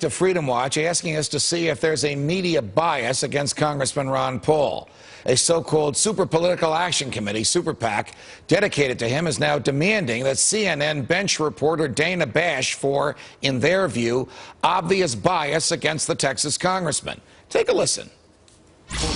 To Freedom Watch, asking us to see if there's a media bias against Congressman Ron Paul. A so-called Super Political Action Committee, Super PAC, dedicated to him, is now demanding that CNN bench reporter Dana Bash for, in their view, obvious bias against the Texas congressman. Take a listen.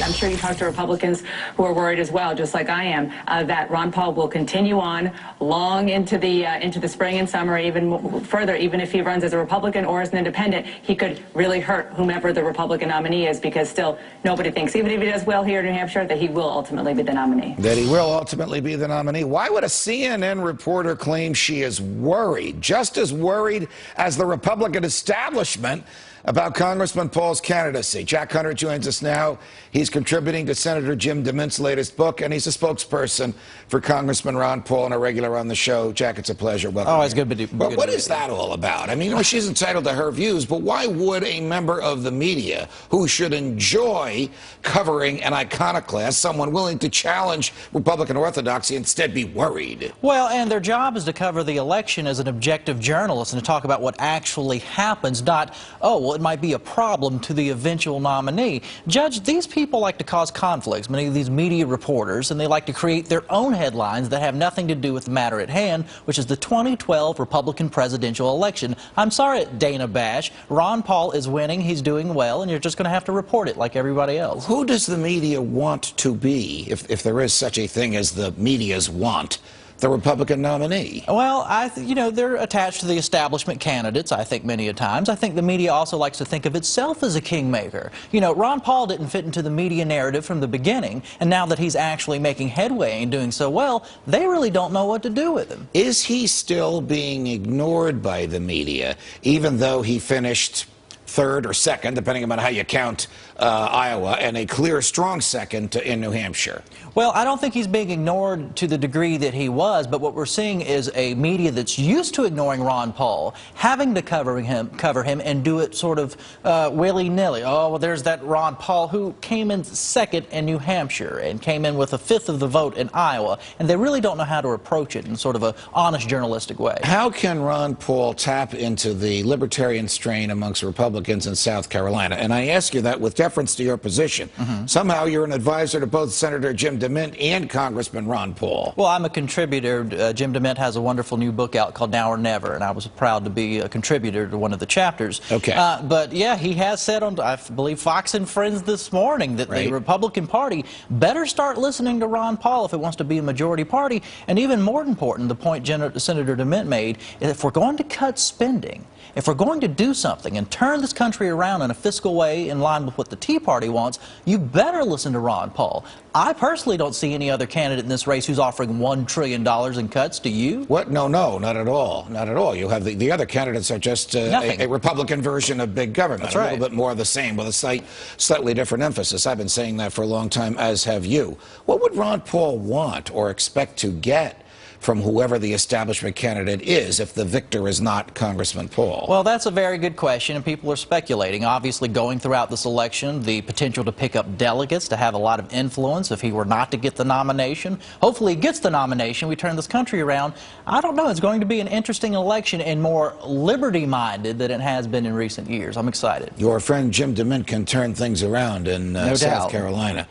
I'm sure you talk to Republicans who are worried as well, just like I am, that Ron Paul will continue on long into the spring and summer, even further. Even if he runs as a Republican or as an independent, he could really hurt whomever the Republican nominee is, because still nobody thinks, even if he does well here in New Hampshire, that he will ultimately be the nominee. That he will ultimately be the nominee. Why would a CNN reporter claim she is worried, just as worried as the Republican establishment, about Congressman Paul's candidacy? Jack Hunter joins us now. He's contributing to Senator Jim DeMint's latest book, and he's a spokesperson for Congressman Ron Paul and a regular on the show. Jack, it's a pleasure. Welcome. Oh, it's good to be. But what is that all about? I mean, she's entitled to her views, but why would a member of the media who should enjoy covering an iconoclast, someone willing to challenge Republican orthodoxy, instead be worried? Well, and their job is to cover the election as an objective journalist and to talk about what actually happens, not, oh, well, it might be a problem to the eventual nominee. Judge, these people like to cause conflicts, many of these media reporters, and they like to create their own headlines that have nothing to do with the matter at hand, which is the 2012 Republican presidential election. I'm sorry, Dana Bash. Ron Paul is winning, he's doing well, and you're just going to have to report it like everybody else. Who does the media want to be, if there is such a thing as the media's want, the Republican nominee? Well, they're attached to the establishment candidates, I think, many a times. I think the media also likes to think of itself as a kingmaker. You know, Ron Paul didn't fit into the media narrative from the beginning, and now that he's actually making headway and doing so well, they really don't know what to do with him. Is he still being ignored by the media, even though he finished third or second, depending on how you count Iowa, and a clear, strong second in New Hampshire? Well, I don't think he's being ignored to the degree that he was, but what we're seeing is a media that's used to ignoring Ron Paul, having to cover him and do it sort of willy-nilly. Oh, well, there's that Ron Paul who came in second in New Hampshire and came in with a fifth of the vote in Iowa, and they really don't know how to approach it in sort of an honest journalistic way. How can Ron Paul tap into the libertarian strain amongst Republicans in South Carolina? And I ask you that with deference to your position. Somehow you're an advisor to both Senator Jim DeMint and Congressman Ron Paul. Well, I'm a contributor. Jim DeMint has a wonderful new book out called Now or Never, and I was proud to be a contributor to one of the chapters. Okay. But yeah, he has said on, I believe, Fox and Friends this morning that the Republican Party better start listening to Ron Paul if it wants to be a majority party. And even more important, the point Senator DeMint made, is if we're going to cut spending, if we're going to do something and turn this country around in a fiscal way in line with what the Tea Party wants, you better listen to Ron Paul. I personally don't see any other candidate in this race who's offering $1 trillion in cuts. Do you? What? No, not at all. Not at all. You have the other candidates are just a Republican version of big government. That's right. A little bit more of the same with a slightly different emphasis. I've been saying that for a long time, as have you. What would Ron Paul want or expect to get from whoever the establishment candidate is if the victor is not Congressman Paul? Well, that's a very good question, and people are speculating. Obviously, going throughout this election, the potential to pick up delegates, to have a lot of influence if he were not to get the nomination. Hopefully he gets the nomination, we turn this country around. I don't know, it's going to be an interesting election and more liberty-minded than it has been in recent years. I'm excited. Your friend Jim DeMint can turn things around in South Carolina.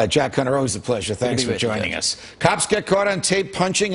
Jack Hunter, always a pleasure. Thanks for joining us. Cops get caught on tape punching